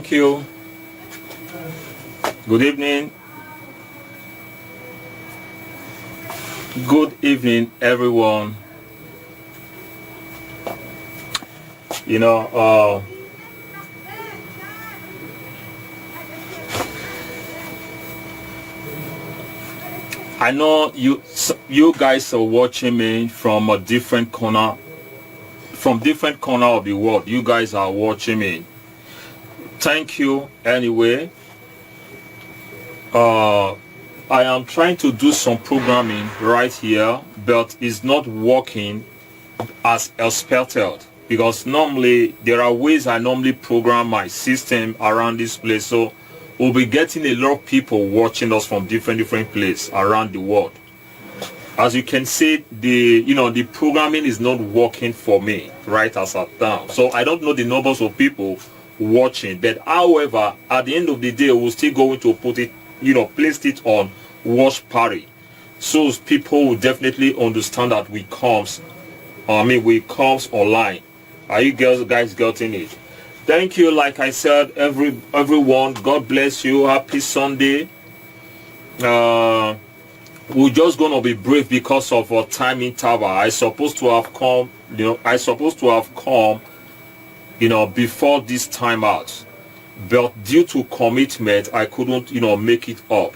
Thank you. Good evening. Good evening, everyone. I know you guys are watching me from a different corner, of the world. You guys are watching me. Thank you anyway. I am trying to do some programming right here, but it's not working as expected, because normally there are ways I normally program my system around this place. So we'll be getting a lot of people watching us from different places around the world. As you can see, the programming is not working for me right as of now. So I don't know the numbers of people watching, but however, at the end of the day, we're still going to put it, place it on watch party, so people will definitely understand that we comes online. Are you guys getting it? Thank you. Like I said, everyone, God bless you. Happy Sunday. We're just gonna be brief because of our time interval. I supposed to have come before this time out, but due to commitment I couldn't make it up.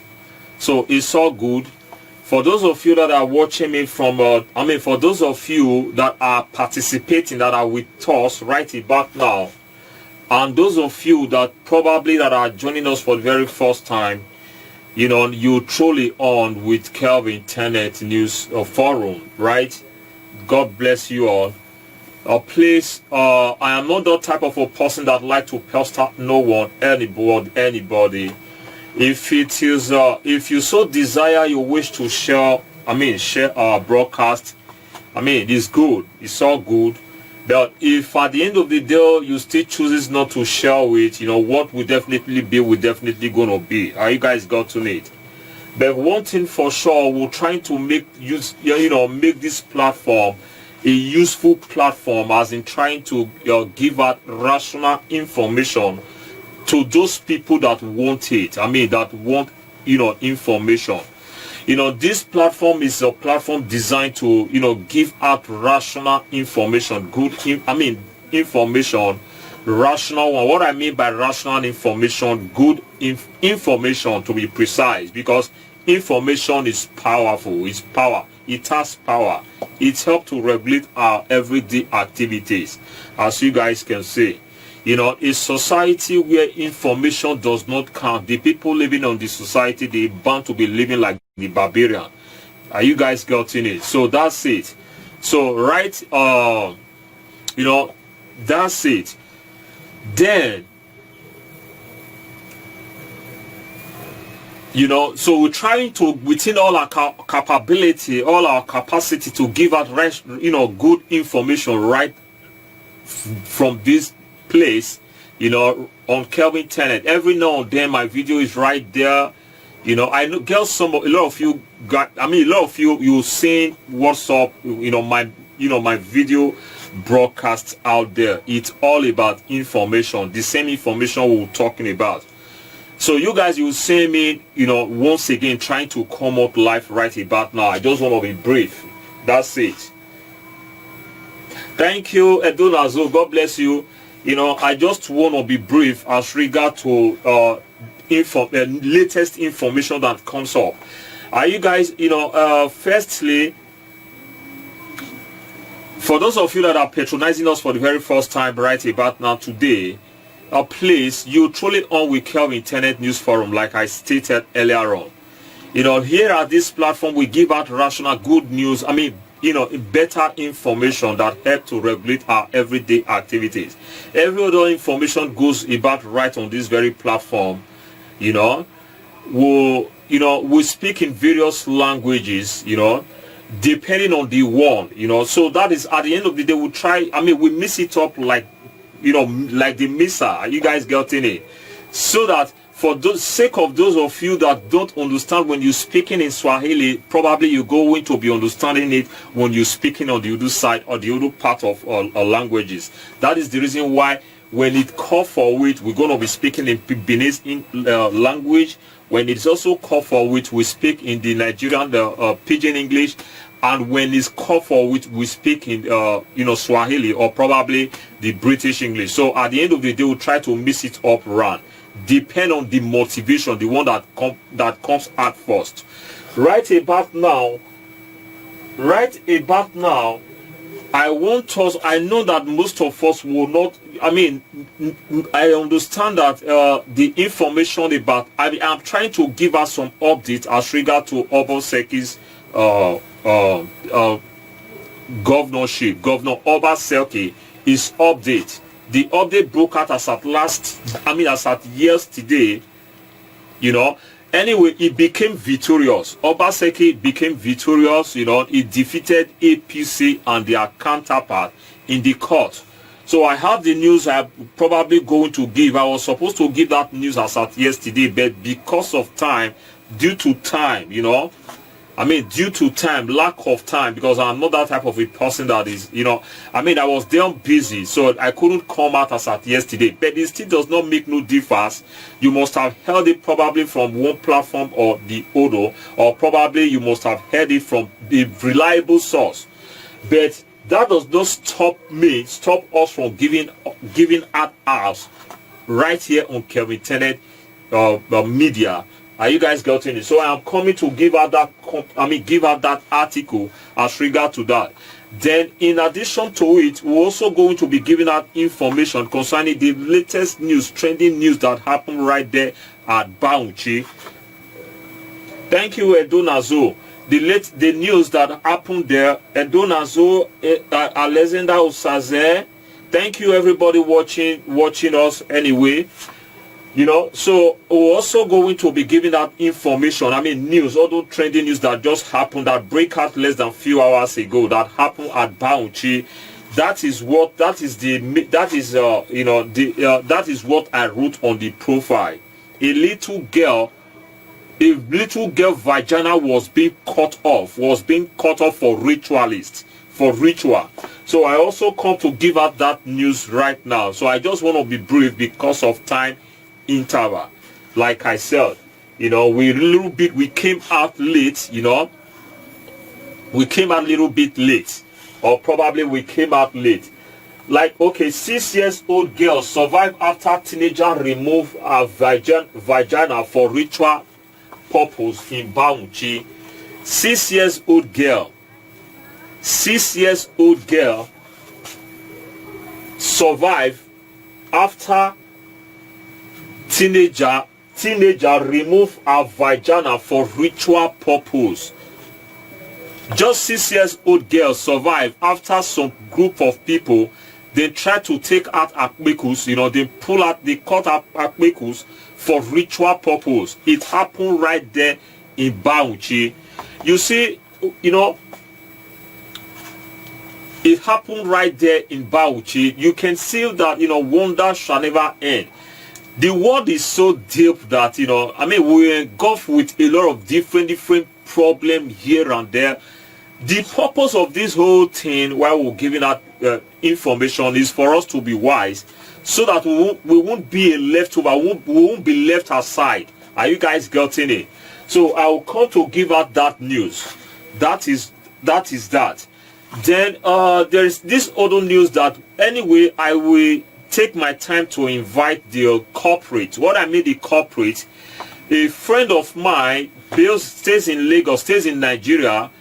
So it's all good. For those of you that are watching me from for those of you that are participating, that are with us right about now, and those of you that probably that are joining us for the very first time, you truly on with KEVIN TELNET News Forum, right? God bless you all. Please, I am not that type of a person that like to pester no one, anybody. If it is, if you so desire, you wish to share our broadcast, it's good, it's all good. But if at the end of the day you still chooses not to share it, what will definitely be, will definitely gonna be. Are you guys got to it? But one thing for sure, we're trying to make this platform a useful platform, as in trying to give out rational information to those people that want it. That want information. This platform is a platform designed to give out rational information, information, rational one. What I mean by rational information, good information to be precise, because information is powerful. It's power. It has power. It helps to regulate our everyday activities, as you guys can see. A society where information does not count, the people living on the society, they bound to be living like the barbarian. Are you guys getting it? So that's it. So that's it. Then so we're trying to, within all our capability, all our capacity, to give out good information right from this place, on KEVIN TELNET. Every now and then my video is right there. I know, girls, a lot of you you seen what's up, my video broadcasts out there. It's all about information, the same information we were talking about. So you guys, you see me, once again trying to come up live right about now. I just want to be brief. That's it. Thank you, Edonazo. God bless you. I just want to be brief as regard to latest information that comes up. Are you guys, firstly, for those of you that are patronizing us for the very first time right about now today, please, you truly on with KEVIN TELNET News Forum, like I stated earlier on. Here at this platform, we give out rational, good news, better information that help to regulate our everyday activities. Every other information goes about right on this very platform. We speak in various languages, depending on the one, so that is, at the end of the day, we try, we mix it up like the missile. Are you guys getting it? So that for the sake of those of you that don't understand when you're speaking in Swahili, probably you're going to be understanding it when you're speaking on the Urdu side or the Urdu part of languages. That is the reason why When it called for it, we're going to be speaking in Benin's language. When it's also called for it, we speak in the Nigerian Pidgin English. And when it's called for it, we speak in Swahili or probably the British English. So at the end of the day, we'll try to mix it up around. Depend on the motivation, the one that comes at first. Right about now, I know that most of us will not, I understand that the information about, I'm trying to give us some updates as regard to Obaseki's governorship. Governor Obaseki is update. The update broke out as at yesterday, Anyway, he became victorious. Obaseki became victorious, he defeated APC and their counterpart in the court. So I have the news I'm probably going to give. I was supposed to give that news as at yesterday, but because of time, due to time, lack of time, because I'm not that type of a person that is, I was damn busy, so I couldn't come out as at yesterday. But it still does not make no difference. You must have heard it probably from one platform or the other, or probably you must have heard it from the reliable source. But that does not stop us from giving at us right here on KEVIN TELNET Media. Are you guys getting it? So I am coming to give out that article as regard to that. Then in addition to it, we're also going to be giving out information concerning the latest news, trending news that happened right there at Bauchi. Thank you, Edonazo. The news that happened there, Edonazo, Alexander Osaze. Thank you, everybody watching us anyway. So we're also going to be giving out information, news, all those trending news that just happened, that break out less than few hours ago, that happened at Bauchi. That is what I wrote on the profile. A little girl vagina was being cut off for ritual. So I also come to give out that news right now. So I just want to be brief because of time interval. Like I said, we came out late, we came out a little bit late, or probably we came out late. Like, okay, 6-year-old girl survived after teenager removed her vagina for ritual purpose in Bauchi. 6-year-old girl survived after teenager remove her vagina for ritual purpose. Just 6-year-old girl survived after some group of people, they tried to take out akmekus, they cut out akmekus for ritual purpose. It happened right there in Bauchi. You see, it happened right there in Bauchi. You can see that, wonder shall never end. The world is so deep that, we're engulfed with a lot of different problems here and there. The purpose of this whole thing, while we're giving out information, is for us to be wise, so that we won't be a leftover, we won't be left aside. Are you guys getting it? So I will come to give out that news. That is that. Then there is this other news that, anyway, I will take my time to invite the corporate. What I mean the corporate, a friend of mine, Bill, stays in Lagos, stays in Nigeria.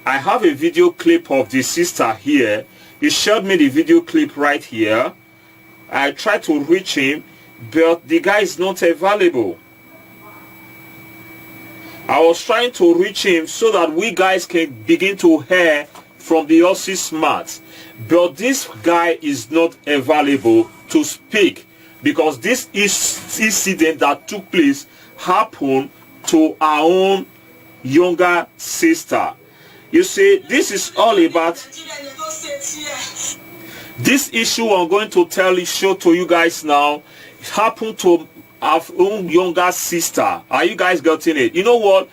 I have a video clip of the sister here. He showed me the video clip right here. I tried to reach him, but the guy is not available. I was trying to reach him so that we guys can begin to hear from the horse's mouth. But this guy is not available to speak, because this incident that took place happened to our own younger sister. You see, this is all about this issue I'm going to show to you guys now. It happened to our own younger sister. Are you guys getting it? You know what?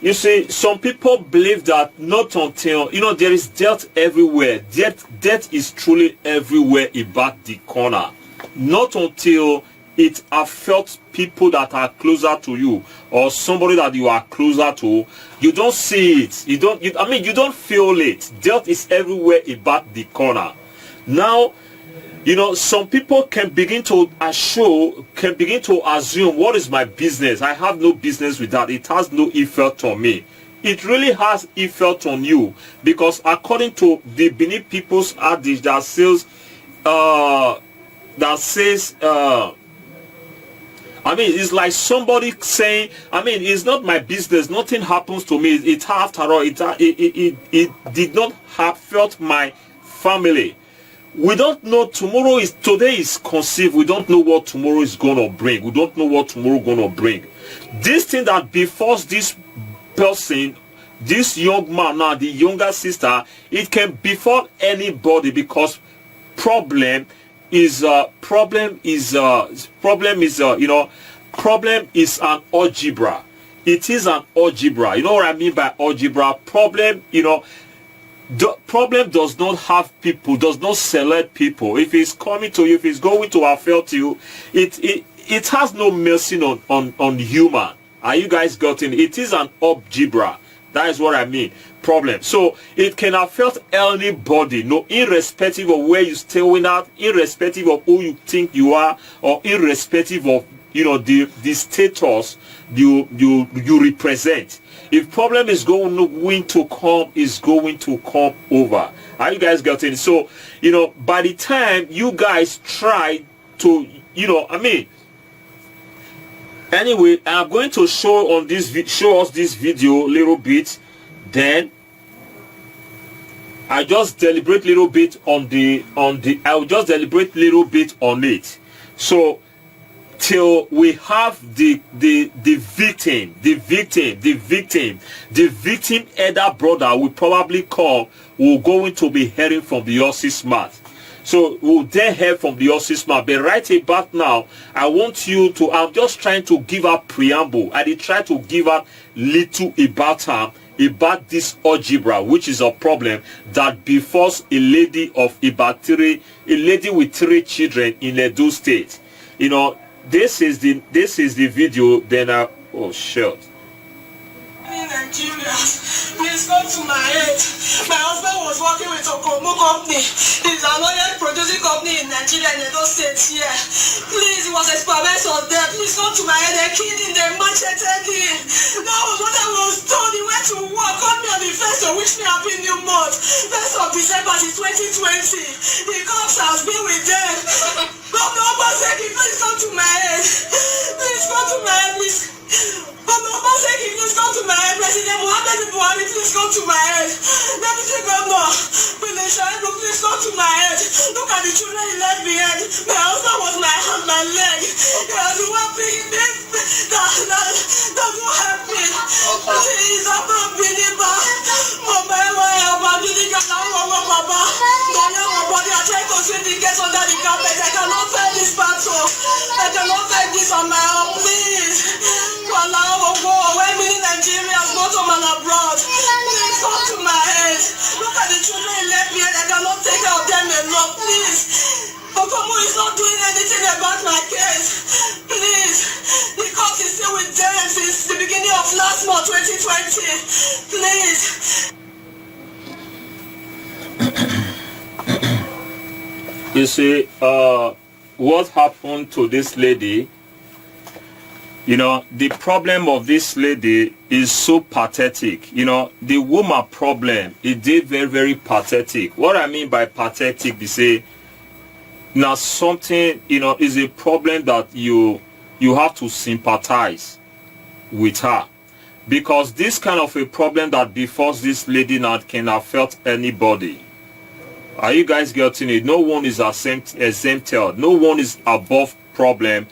You see, some people believe that not until, there is death everywhere. Death is truly everywhere about the corner. Not until it affects people that are closer to you or somebody that you are closer to, you don't see it. You don't feel it. Death is everywhere about the corner. Now, some people can begin to assume, what is my business? I have no business with that. It has no effect on me. It really has effect on you, because according to the Benin people's adage that says, it's like somebody saying, it's not my business. Nothing happens to me. It after all, it did not affect my family. We don't know today is conceived. We don't know what tomorrow is going to bring. We don't know what tomorrow is going to bring. This thing that befalls this person, this young man, now the younger sister, it can befall anybody, because problem is an algebra. It is an algebra. You know what I mean by algebra? Problem, the problem does not have people, does not select people. If it's coming to you, if it's going to affect you, it has no mercy on human. Are you guys getting it? It is an algebra. That is what I mean. Problem. So it can affect anybody, irrespective of where you're staying at, irrespective of who you think you are, or irrespective of the status you represent. If problem is going to come, is going to come over. Are you guys getting it? So by the time you guys try to anyway, I'm going to show us this video a little bit. Then I just deliberate a little bit on I'll just deliberate a little bit on it. So till we have the victim elder brother will probably come, we're going to be hearing from the horse's mouth. So we'll then hear from the horse's mouth. But right about now, I'm just trying to give a preamble. I did try to give a little about this algebra, which is a problem that befalls a lady with 3 children in Edo State. This is the video. Then oh shit. Nigerians, please come to my aid. My husband was working with a Okomo company. It's a lawyer producing company in Nigeria and they don't stay here. Please, it was experimental there. Please come to my aid. They killed him, they macheted him. That was what I was told. He went to work, called me on the 1st to wish me happy new month. 1st of December is 2020. The cops has been with them. Governor Obaseki, please come to my aid. Please come to my aid, please. Governor Obaseki, please come to my aid. President Muhammad Buhari, please come to my aid. Deputy Governor, please come to my aid. Look at the children he left behind. My husband was my hand, my leg. He was the one bringing me. That will help me. Please, I'm not being back. Mama, I'm being back. Mama, I try to sweep the case under the carpet. I cannot fight this battle. I cannot fight this on my own. Please. When many Nigerians go to man abroad, please come to my aid. Look at the children he left me, and I cannot take care of them alone. Please. Okomo is not doing anything about my case. Please. The court is still with them since the beginning of last month, 2020. Please. You see, what happened to this lady, the problem of this lady is so pathetic. The woman problem, it did very, very pathetic. What I mean by pathetic, they say, now something, is a problem that you have to sympathize with her. Because this kind of a problem that befalls this lady now can affect anybody. Are you guys getting it? No one is exempted. No one is above problem.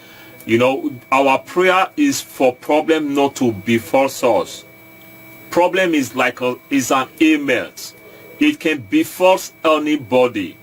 Our prayer is for problem not to befall us. Problem is is an ailment. It can befall anybody.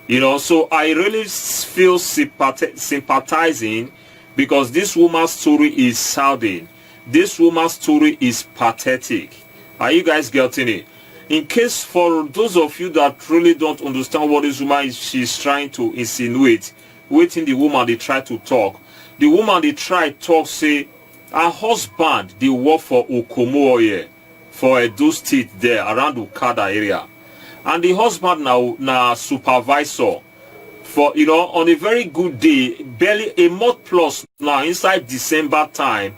So I really feel sympathizing, because this woman's story is saddening. This woman's story is pathetic. Are you guys getting it? In case for those of you that really don't understand what this woman she's trying to insinuate, waiting the woman they try to talk. The woman they try talk say her husband they work for Okomoye for Edo State there around Okada area. And the husband now supervisor for, you know, on a very good day, barely a month plus now, inside December time,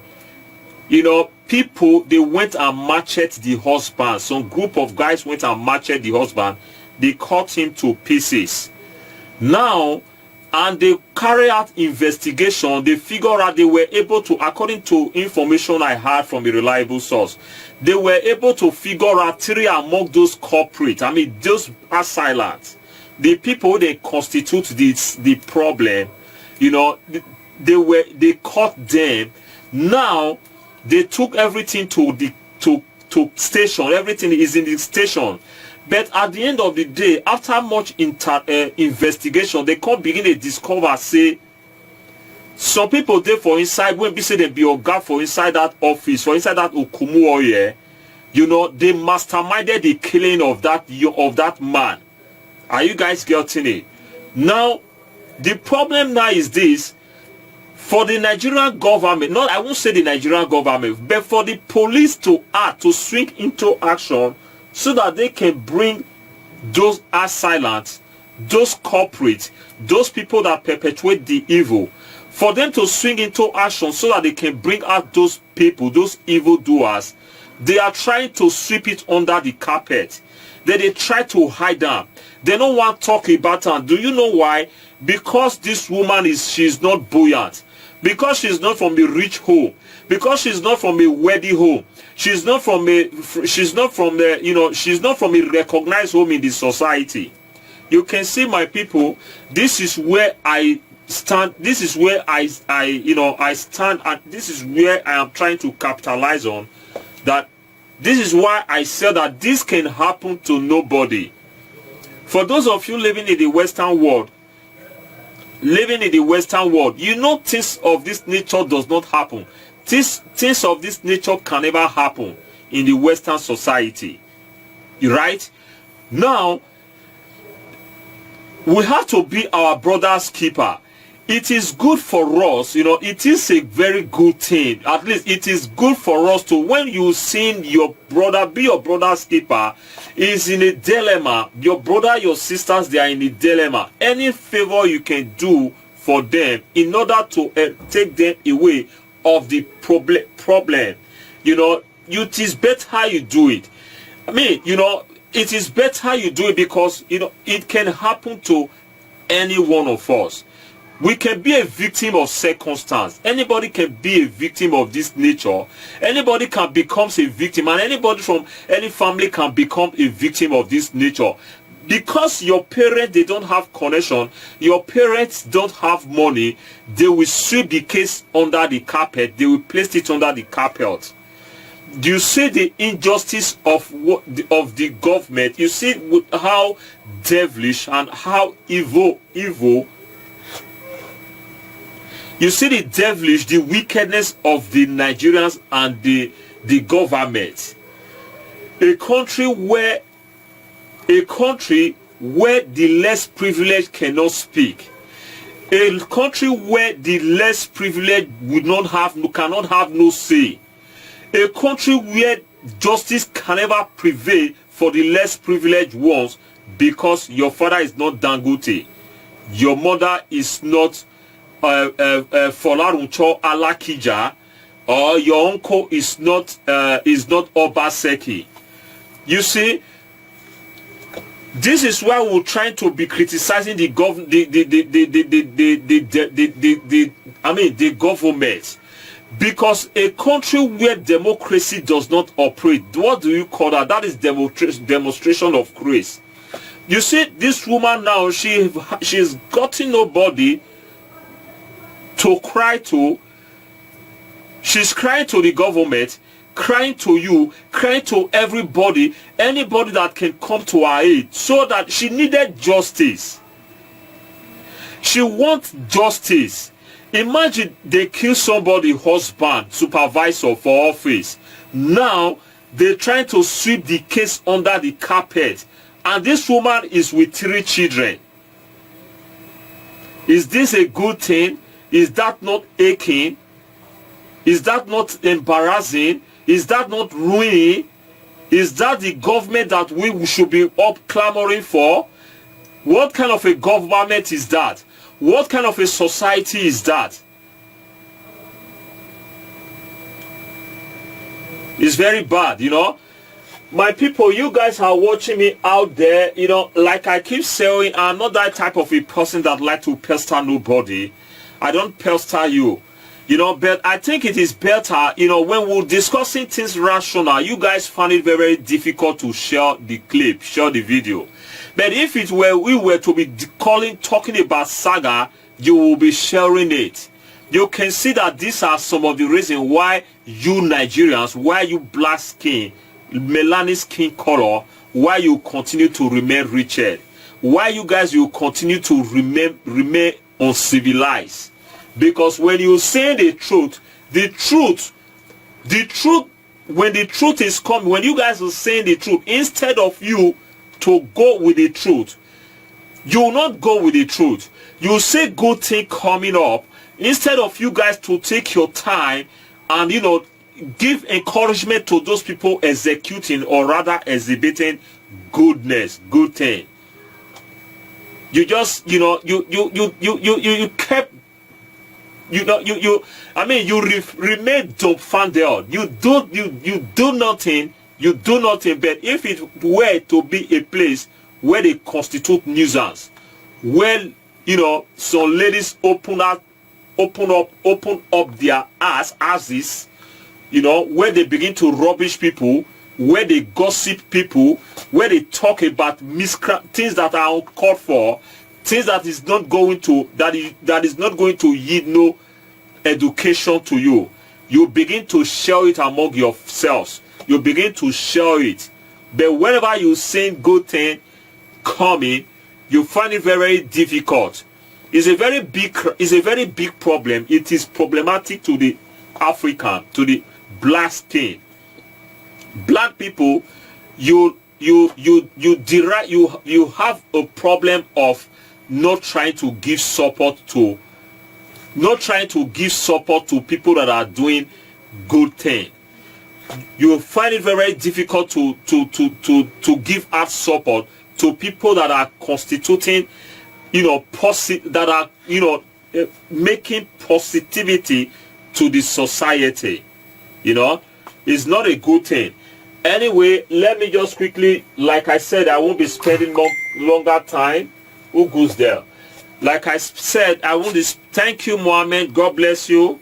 you know, people, they went and matched the husband. Some group of guys went and matched the husband. They cut him to pieces. Now, and they carry out investigation. They figure out they were able to, according to information I had from a reliable source, they were able to figure out 3 among those culprits. I mean, those assailants, the people they constitute the problem, you know, they caught them. Now they took everything to the station. Everything is in the station. But at the end of the day, after much investigation, they come begin to discover, say, some people there for inside, when we say they be oga for inside that office, for inside that Okumuoye, you know, they masterminded the killing of that man. Are you guys getting it? Now, the problem now is this. For the Nigerian government, I won't say the Nigerian government, but for the police to act, to swing into action, so that they can bring those assailants, those culprits, those people that perpetuate the evil, for them to swing into action so that they can bring out those people, those evildoers. They are trying to sweep it under the carpet. They try to hide them. They don't want to talk about her. Do you know why? Because this woman she's not buoyant. Because she's not from a rich home. Because she's not from a wealthy home. She's not from a recognized home in the society. You can see, my people, this is where I stand. This is where I stand, and this is where I am trying to capitalize on. That this is why I said that this can happen to nobody. For those of you living in the Western world, you know, things of this nature does not happen. Things of this nature can never happen in the Western society. Right? Now, we have to be our brother's keeper. It is good for us, you know, it is a very good thing. At least it is good for us to, when you see your brother, be your brother's keeper, is in a dilemma. Your brother, your sisters, they are in a dilemma. Any favor you can do for them in order to take them away of the problem, you know, it is better you do it. I mean, you know, it is better you do it, because, you know, it can happen to any one of us. We can be a victim of circumstance. Anybody can be a victim of this nature. Anybody can become a victim, and anybody from any family can become a victim of this nature. Because your parents, they don't have connection, your parents don't have money, they will sweep the case under the carpet. They will place it under the carpet. Do you see the injustice of the government? You see how devilish and how evil. You see the devilish, the wickedness of the Nigerians and the government. A country where the less privileged cannot speak. A country where the less privileged cannot have no say. A country where justice can never prevail for the less privileged ones, because your father is not Dangote, your mother is not Folaruncho Alakija, or your uncle is not Obaseki. You see, this is why we're trying to be criticizing the government. Because a country where democracy does not operate, what do you call that? That is demonstration of grace. You see, this woman now, she's gotten nobody to cry to. She's crying to the government, crying to you, crying to everybody, anybody that can come to her aid, so that she needed justice. She wants justice. Imagine they kill somebody, husband, supervisor for office. Now they're trying to sweep the case under the carpet, and this woman is with 3 children. Is this a good thing? Is that not aching? Is that not embarrassing? Is that not ruining? Is that the government that we should be up clamoring for? What kind of a government is that? What kind of a society is that? It's very bad, you know. My people, you guys are watching me out there, you know, like I keep saying, I'm not that type of a person that like to pester nobody. I don't pester you, you know, but I think it is better, you know, when we're discussing things rational, you guys find it very, very difficult to share the clip, share the video. But if it were, we were to be talking about saga, you will be sharing it. You can see that these are some of the reasons why you Nigerians, why you black skin, melanin skin color, why you continue to remain wretched, why you guys will continue to remain uncivilized. Because when you say the truth, when the truth is coming, when you guys are saying the truth, instead of you to go with the truth, you will not go with the truth. You say good thing coming up, instead of you guys to take your time and, you know, give encouragement to those people executing or rather exhibiting goodness, good thing. You just, you know, you kept, you know, you remain dumbfounded. You do nothing. But if it were to be a place where they constitute nuisance, where, you know, some ladies open up their asses, you know, where they begin to rubbish people, where they gossip people, where they talk about things that are uncalled for, things that is not going to that is not going to yield no education to you. You begin to share it among yourselves. You begin to share it. But whenever you see good thing coming, you find it very difficult. It's a very big problem. It is problematic to the African, to the black skin. Black people, you have a problem of not trying to give support to people that are doing good thing. You find it very difficult to give out support to people that are constituting, you know, that are, you know, making positivity to the society. You know, it's not a good thing. Anyway, let me just quickly, like I said, I won't be spending longer time. Who goes there? Like I said, I want to thank you, Mohammed. God bless you.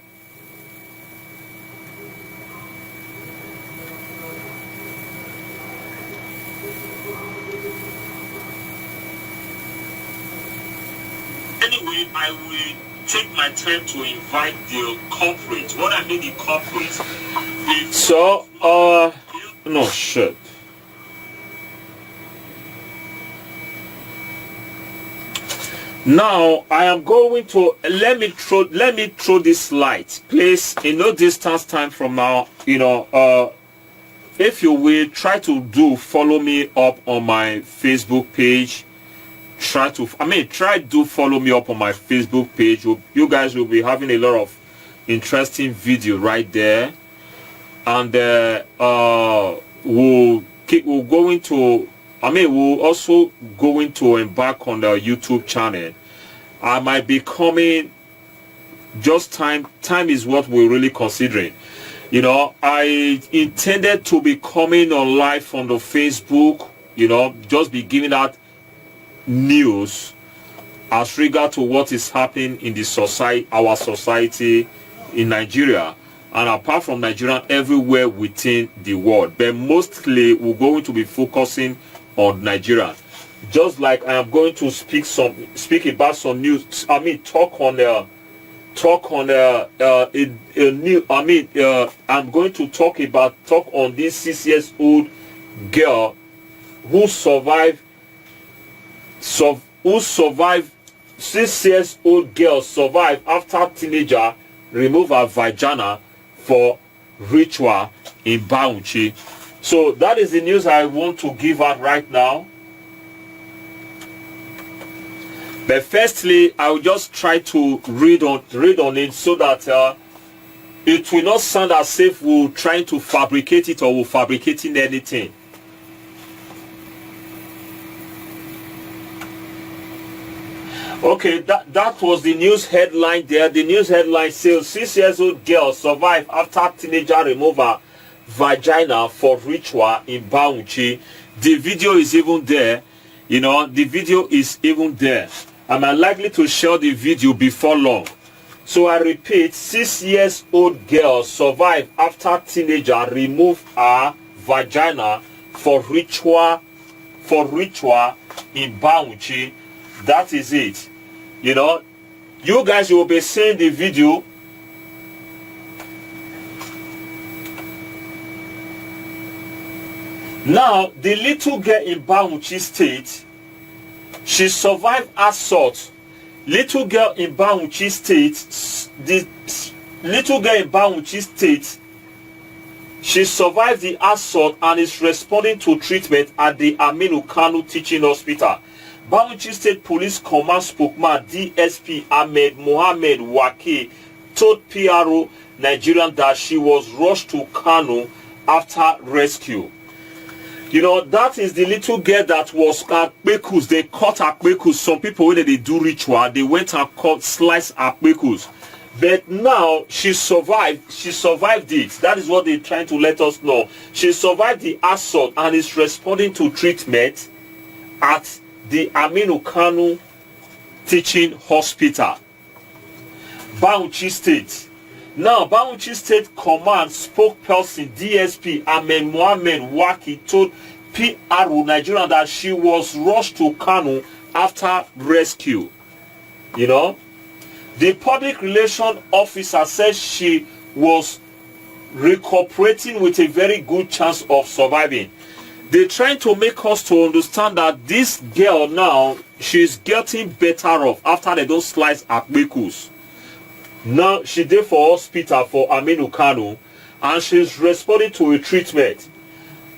Anyway, I will take my time to invite the culprit. What I mean the culprit. So, no shit. Now I am going to let me throw this light, please. In no distance time from now, you know, if you will try to follow me up on my Facebook page. Try to follow me up on my Facebook page. You guys will be having a lot of interesting video right there, and we'll also going to embark on the YouTube channel. I might be coming. Just time is what we're really considering. You know, I intended to be coming on live on the Facebook. You know, just be giving out news as regard to what is happening in the society, our society in Nigeria, and apart from Nigeria, everywhere within the world. But mostly we're going to be focusing on Nigeria. Just like I am going to speak about some news. I mean, I'm going to talk on this 6 years old girl who survived. 6 years old girl survived after teenager remove her vagina for ritual in Bauchi. So that is the news I want to give out right now. But firstly, I will just try to read on it so that it will not sound as if we're trying to fabricate it or we're fabricating anything. Okay, that was the news headline there. The news headline says 6-year-old girl survived after teenager remove her vagina for ritual in Bauchi. The video is even there. You know, the video is even there. I'm unlikely to share the video before long. So I repeat, 6-year-old girl survived after teenager removed her vagina for ritual in Bauchi. That is it. You know, you guys will be seeing the video. Now, the little girl in Bauchi State, she survived assault. Little girl in Bauchi State, the little girl in Bauchi State, she survived the assault and is responding to treatment at the Aminu Kano Teaching Hospital. Bauchi State Police Command spokesman DSP Ahmed Mohammed Waki told PRO Nigerian that she was rushed to Kano after rescue. You know, that is the little girl that was akpekus. They cut akpekus. Some people, when they do ritual, they went and cut, slice akpekus. But now she survived. She survived it. That is what they're trying to let us know. She survived the assault and is responding to treatment at the Aminu Kano Teaching Hospital, Bauchi State. Now, Bauchi State Command spokesperson DSP Ahmed Mohammed Waki told PRO Nigeria that she was rushed to Kano after rescue. You know, the public relation officer said she was recuperating with a very good chance of surviving. They're trying to make us to understand that this girl now, she's getting better off after they don't slice her akpekus. Now she did for hospital for Aminu Kano and she's responding to a treatment.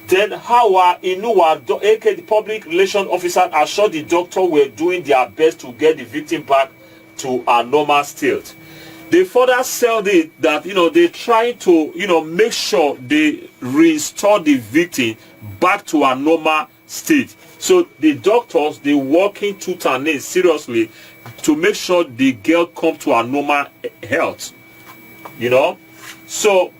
Then Hawa Inuwa, aka the public relation officer, assured the doctor were doing their best to get the victim back to a normal state. They further said it that, you know, they're trying to, you know, make sure they restore the victim back to a normal state. So the doctors, they working tooth and nail seriously to make sure the girl come to a normal health. You know, so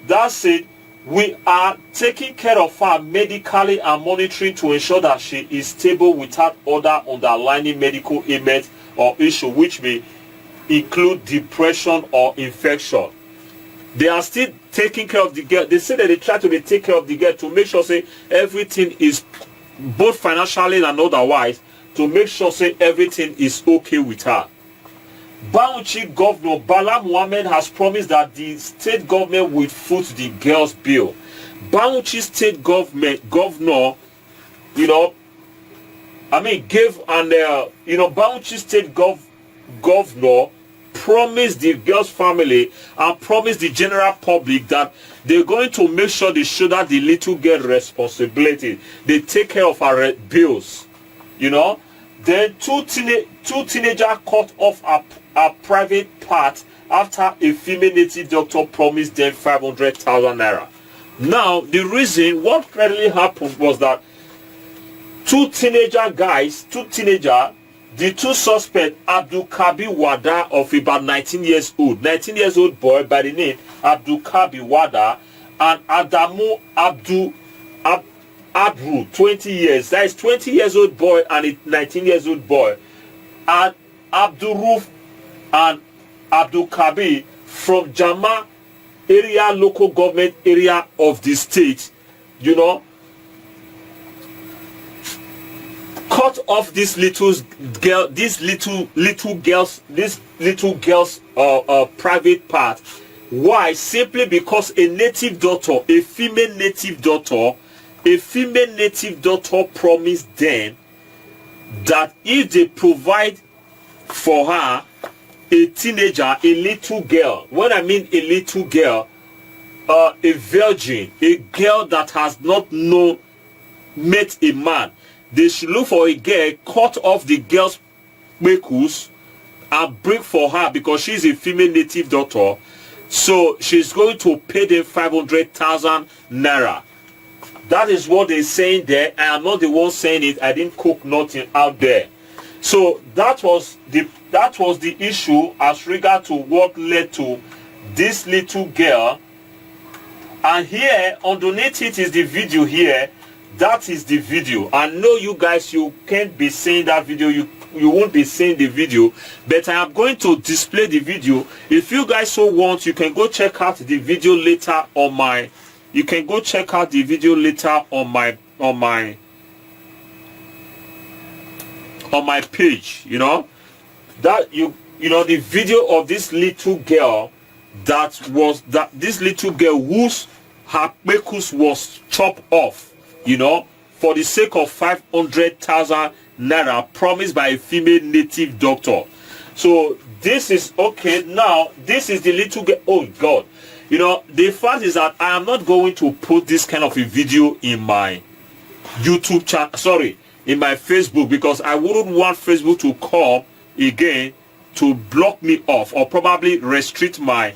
that's it. We are taking care of her medically and monitoring to ensure that she is stable without other underlying medical ailments or issue which may include depression or infection. They are still taking care of the girl. They say that they try to take care of the girl to make sure say everything is both financially and otherwise, to make sure say everything is okay with her. Bauchi Governor Bala Muhammad has promised that the state government will foot the girl's bill. Bauchi state governor, you know, gave an Bauchi state governor promised the girl's family and promised the general public that they're going to make sure they shoulder the little girl responsibility. They take care of her bills, you know. Then two teenagers cut off a private part after a female native doctor promised them 500,000 naira. Now, the reason what really happened was that two teenager, the two suspects, Abdul Kabi Wada of about 19 years old boy by the name Abdul Kabi Wada, and Adamu Abru, 20 years. That is 20 years old boy and a 19 years old boy. And Abdul Ruf and Abdul Kabi from Jama area, local government area of the state, you know, cut off this little girl's private part. Why? Simply because a native daughter, a female native daughter promised them that if they provide for her a teenager, a little girl, when I mean a little girl, a virgin, a girl that has not met a man, they should look for a girl, cut off the girl's Bekus and bring for her, because she's a female native doctor. So she's going to pay them 500,000 naira. That is what they're saying there. I am not the one saying it. I didn't cook nothing out there. So that was the issue as regard to what led to this little girl. And here underneath it is the video here. That is the video. I know you guys, you can't be seeing that video. You won't be seeing the video, but I am going to display the video. If you guys so want, you can go check out the video later on my. You can go check out the video later on my page. You know that you know the video of this little girl this little girl whose her pekus was chopped off. You know, for the sake of 500,000 naira promised by a female native doctor. So this is okay. Now this is the little girl. Oh God, you know, the fact is that I am not going to put this kind of a video in my YouTube channel, sorry, in my Facebook, because I wouldn't want Facebook to come again to block me off or probably restrict me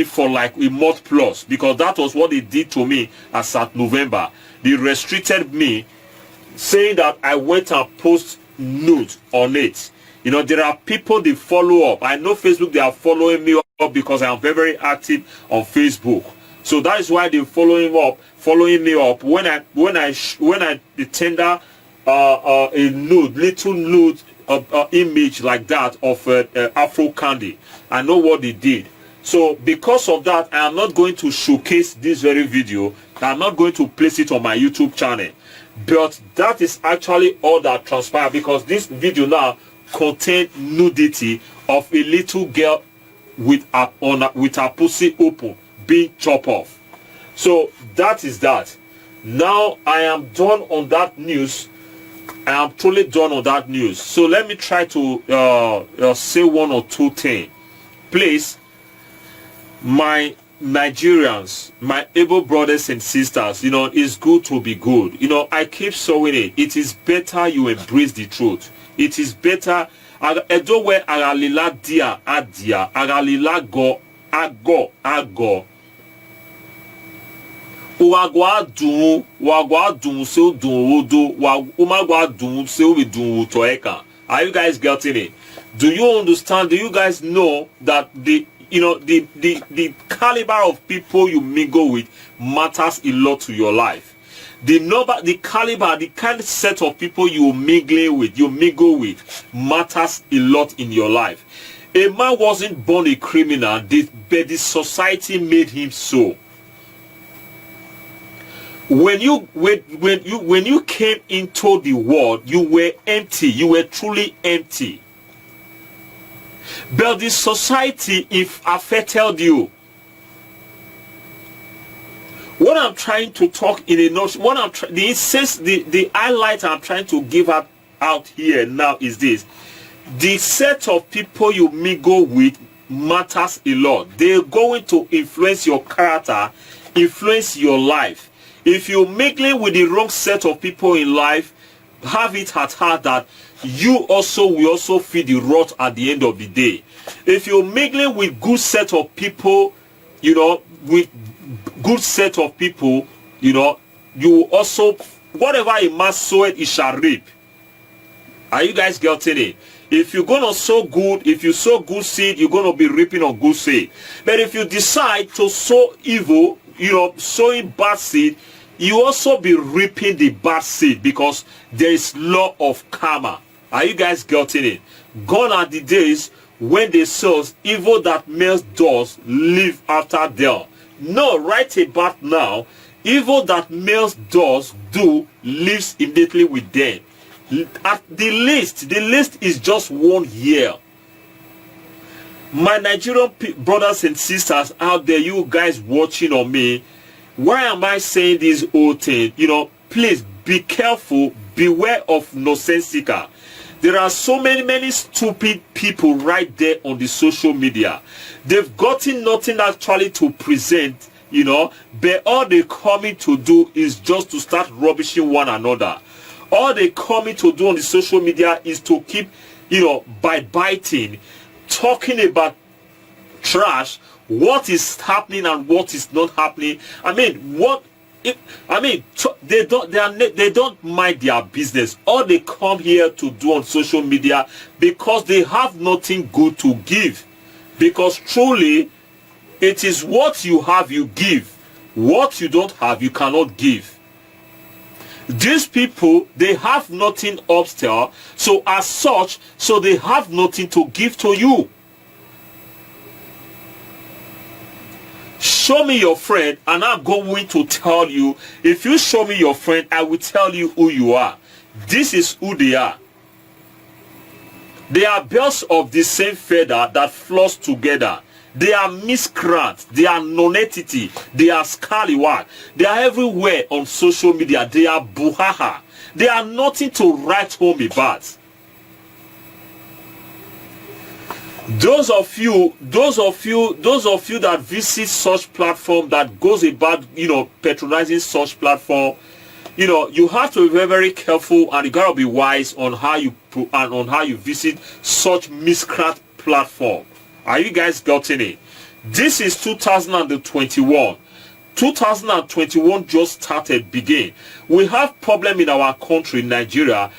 for like a month plus, because that was what they did to me as at November. They restricted me, saying that I went and post nude on it. You know, there are people they follow up. I know Facebook, they are following me up because I am very, very active on Facebook. So that is why they're following me up when I tender a nude, little nude image like that of Afro Candy. I know what they did. So because of that, I am not going to showcase this very video. I'm not going to place it on my YouTube channel. But that is actually all that transpired, because this video now contained nudity of a little girl with her pussy open being chopped off. So that is that. Now I am done on that news. I am truly done on that news. So let me try to say one or two things. Please, my Nigerians, my able brothers and sisters, you know, it's good to be good. You know, I keep saying it. It is better you embrace the truth. It is better. Edowe agalila dia adia agalila go ago. Wagwa dun so dun wodo umagwa dun so we dun toeka. Are you guys getting it? Do you understand? Do you guys know that the caliber of people you mingle with matters a lot to your life? The number, the caliber, the kind of set of people you mingle with matters a lot in your life. A man wasn't born a criminal, but the society made him so. When you came into the world, you were empty. You were truly empty. But the society, if affected you. What I'm trying to talk in a notion, the highlight I'm trying to give out here now is this: the set of people you mingle with matters a lot. They're going to influence your character, influence your life. If you're mingling with the wrong set of people in life, have it at heart that you also will also feel the wrath at the end of the day. If you're mingling with good set of people, you know, with good set of people, you know, you will also, whatever a man soweth, he shall reap. Are you guys getting it? If you're gonna sow good, if you sow good seed, you're gonna be reaping on good seed. But if you decide to sow evil, you know, sowing bad seed, you also be reaping the bad seed, because there is law of karma. Are you guys getting it? Gone are the days when they sow evil that males does live after them. No, right about now, evil that males does do lives immediately with them. At the least is just 1 year. My Nigerian brothers and sisters out there, you guys watching on me, why am I saying this whole thing? You know, please be careful, beware of nonsensical. There are so many stupid people right there on the social media. They've gotten nothing actually to present, you know, but all they're coming to do is just to start rubbishing one another. All they coming to do on the social media is to keep, biting, talking about trash, what is happening and what is not happening. They don't mind their business. All they come here to do on social media, because they have nothing good to give. Because truly, it is what you have you give. What you don't have, you cannot give. These people, they have nothing upstairs, so as such, so they have nothing to give to you. Show me your friend, and I'm going to tell you. If you show me your friend, I will tell you who you are. This is who they are. They are birds of the same feather that flock together. They are miscreants. They are non-entity. They are scallywag. They are everywhere on social media. They are buhaha. They are nothing to write home about. Those of you that visit such platform, that goes about, patronizing such platform, you have to be very, very careful, and you gotta be wise on how you visit such miscreant platform. Are you guys getting it? This is 2021. 2021 just begin. We have problem in our country, Nigeria,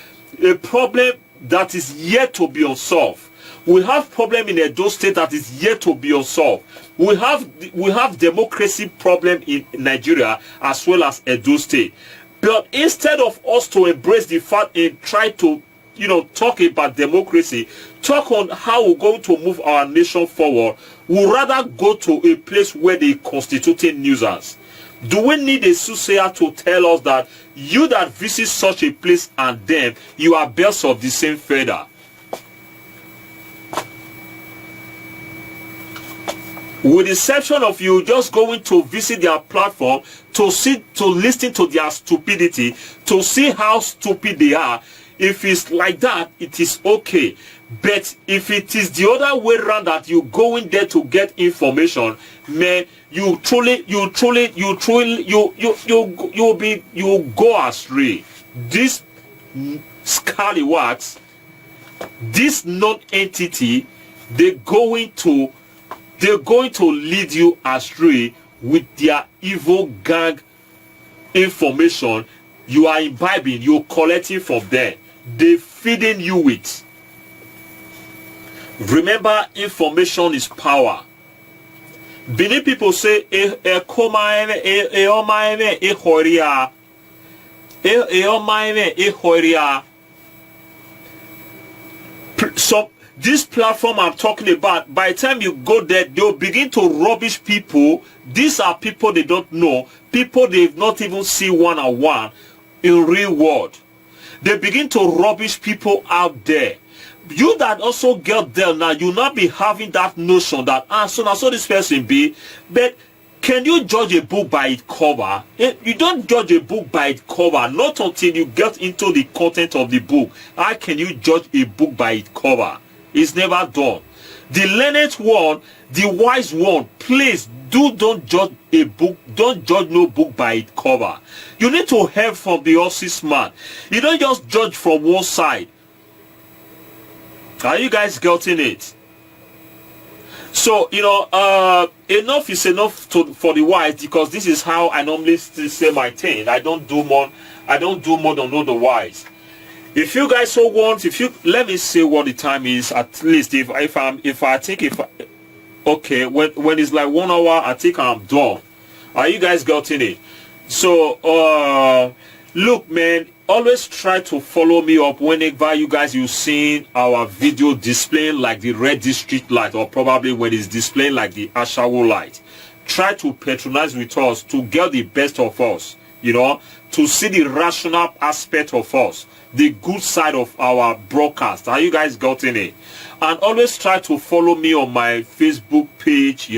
a problem that is yet to be unsolved. We have problem in Edo State that is yet to be unsolved. We have democracy problem in Nigeria as well as Edo State. But instead of us to embrace the fact and try to talk about democracy, talk on how we're going to move our nation forward, we'd rather go to a place where they constitute nuisance. Do we need a soothsayer to tell us that you that visit such a place and them, you are birds of the same feather? With the exception of you just going to visit their platform to listen to their stupidity, to see how stupid they are. If it's like that, it is okay. But if it is the other way around, that you go in there to get information, man, you go astray. This scallywags, this non-entity, they're going to lead you astray with their evil gang information. You are imbibing, you're collecting from them. They're feeding you with. Remember, information is power. Benin people say, so this platform I'm talking about, by the time you go there, they'll begin to rubbish people. These are people they don't know, people they've not even seen one-on-one in real world. They begin to rubbish people out there. You that also get there now, you'll not be having that notion that so this person be. But can you judge a book by its cover? You don't judge a book by its cover, not until you get into the content of the book. How can you judge a book by its cover? It's never done. The learned one, the wise one, please don't judge a book. Don't judge no book by its cover. You need to hear from the horse's mouth. You don't just judge from one side. Are you guys getting it? So enough is enough for the wise, because this is how I normally still say my thing. I don't do more than know the wise. If you guys so want, let me say what the time is, at least when it's like 1 hour, I think I'm done. Are you guys getting it? So look, man, always try to follow me up whenever you seen our video displaying like the red district light, or probably when it's displaying like the Ashawo light. Try to patronize with us to get the best of us, to see the rational aspect of us, the good side of our broadcast. Are you guys getting it? And always try to follow me on my Facebook page,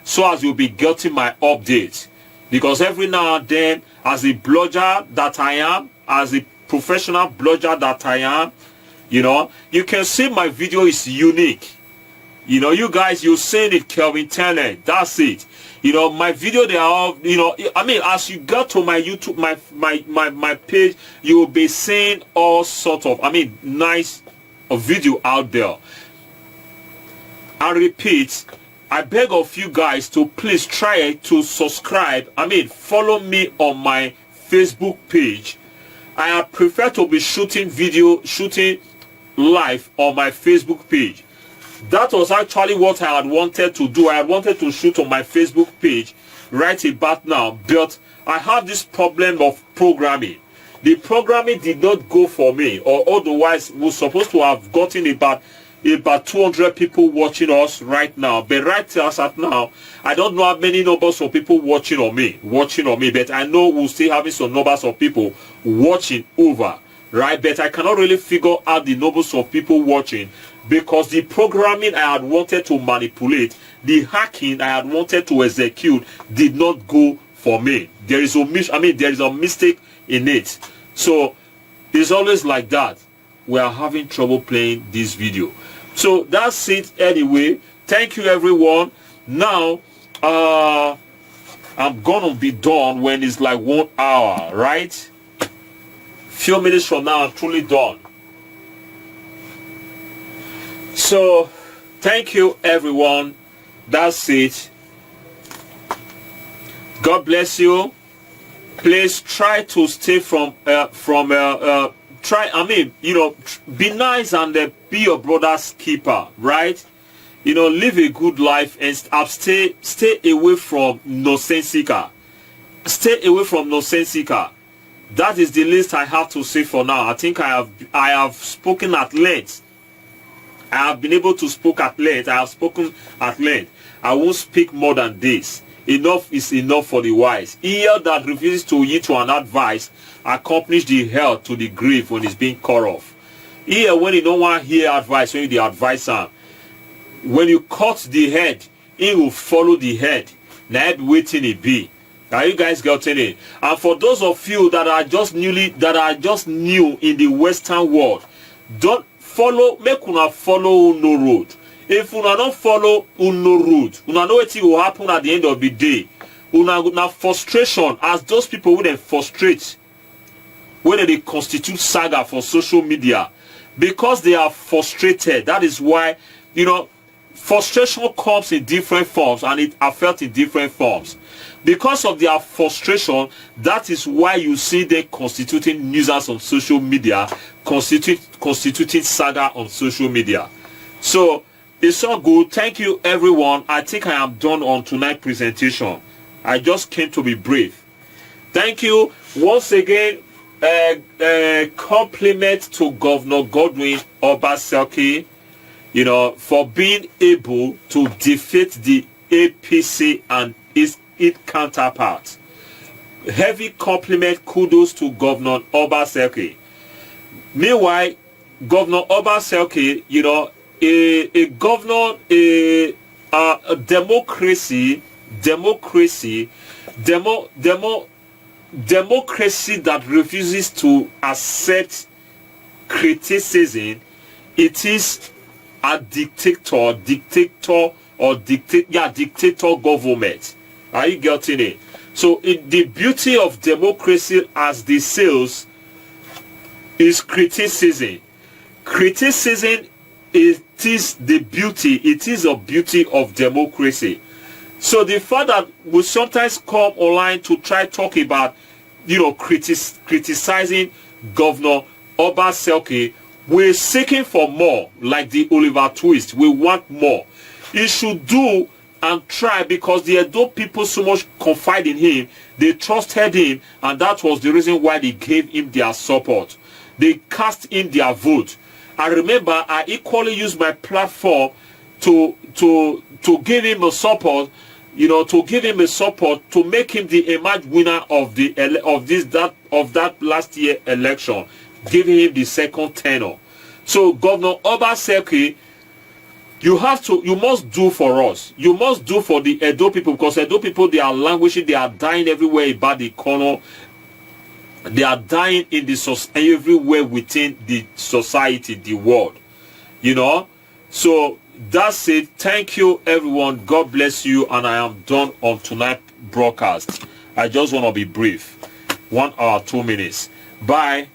so as you'll be getting my updates. Because every now and then, as a blogger that I am, as a professional blogger that I am, you can see my video is unique. You know, you guys, you're saying it, KEVIN TELNET. That's it. You know, my video, they are all, you know, I mean, as you go to my YouTube, my page, you will be seeing all sorts of, I mean, nice video out there. I repeat, I beg of you guys to please try to subscribe. I mean, follow me on my Facebook page. I prefer to be shooting live on my Facebook page. That was actually what I had wanted to do. I had wanted to shoot on my Facebook page right about now, but I have this problem of programming. The programming did not go for me, or otherwise we're supposed to have gotten about 200 people watching us right now. But right as at now, I don't know how many numbers of people watching on me, but I know we'll still having some numbers of people watching over, right? But I cannot really figure out the numbers of people watching, because the programming I had wanted to manipulate, the hacking I had wanted to execute, did not go for me. There is a mistake in it. So it's always like that. We are having trouble playing this video. So that's it anyway. Thank you, everyone. Now I'm gonna be done when it's like 1 hour, right? Few minutes from now, I'm truly done. So thank you, everyone. That's it. God bless you. Please try to stay be nice and be your brother's keeper, right? You know, live a good life and stay away from nonsensical. Stay away from nonsensical. That is the least I have to say for now. I think I have spoken at length. I have been able to speak at length. I have spoken at length. I won't speak more than this. Enough is enough for the wise. Ear that refuses to heed to an advice accompanies the hell to the grave when it's being cut off. Ear when you don't want to hear advice, when you advise him. When you cut the head, he will follow the head. Now be waiting it be. Are you guys getting it? And for those of you that are just new in the Western world, don't follow, make una follow no road. If una don't follow no road, una know what will happen at the end of the day. Una frustration, as those people who then frustrate when they constitute saga for social media, because they are frustrated. That is why, you know, frustration comes in different forms and it affects in different forms. Because of their frustration, that is why you see them constituting nuisance on social media, constituting saga on social media. So it's all good. Thank you, everyone. I think I am done on tonight's presentation. I just came to be brief. Thank you once again. Compliment to Governor Godwin Obaseki, you know, for being able to defeat the APC and its counterpart. Heavy compliment, kudos to Governor Obaseki. Meanwhile, Governor Obaseki, you know, a governor, a democracy that refuses to accept criticism, it is a dictator government. Are you getting it? So the beauty of democracy, as the sales, is criticism. Criticism, it is the beauty. It is a beauty of democracy. So the fact that we sometimes come online to try talk about, you know, criticizing Governor Obaseki, we're seeking for more, like the Oliver Twist. We want more. He should do and try, because the Edo people so much confide in him, they trusted him, and that was the reason why they gave him their support. They cast in their vote. I remember I equally used my platform to give him a support, you know, to give him a support to make him the emerged winner of that last year election, giving him the second tenure. So Governor Obaseki, you must do for us. You must do for the Edo people, because Edo people, they are languishing, they are dying everywhere about the corner. They are dying in the everywhere within the society, the world. You know? So that's it. Thank you, everyone. God bless you. And I am done on tonight's broadcast. I just want to be brief. 1 hour, 2 minutes. Bye.